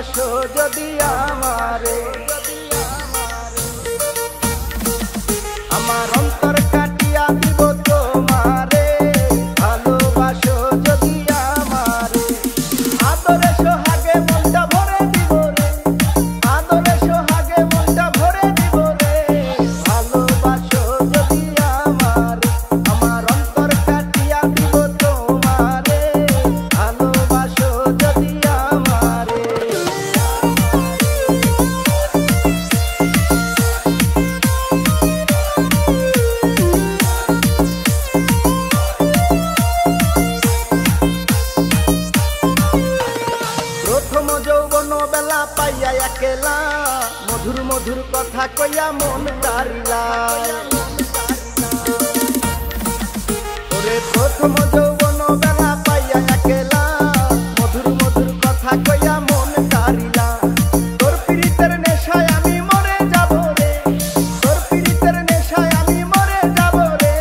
ভালোবাসো যদি আমারে, আমার অন্তর কাটিয়া দিব তোমারে, ভালোবাসো যদি আমারে, আদরে সোহাগে মনটা ভরে দিব রে, আদরে সোহাগে মনটা ভরে দিব রে, ভালোবাসো যদি আমারে, আমার অন্তর কাটিয়া দিব তোমারে, ভালোবাসো যদি আমারে। প্রথম যৌবন বেলা পাইয়া একেলা, মধুর মধুর কথা কইয়া মন তারিলা, ওরে প্রথম যৌবন বেলা পাইয়া একেলা, মধুর মধুর কথা কইয়া মন তারিলা, তোর পীড়িতের নেশায় আমি মরে যাব রে, তোর পীড়িতের নেশায় আমি মরে যাব রে,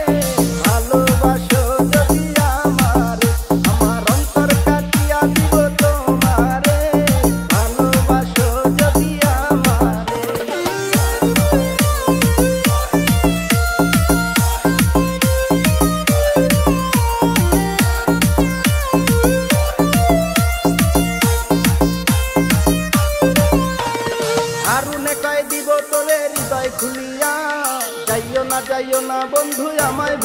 ভালোবাসো যদি আমারে, আমার অন্তর কাটিয়া দিব তোমারে, ভালোবাসো যদি আমারে। হারুনে কয় দিব তোরে হৃদয় খুলিয়া, যাইও না বন্ধু আমায়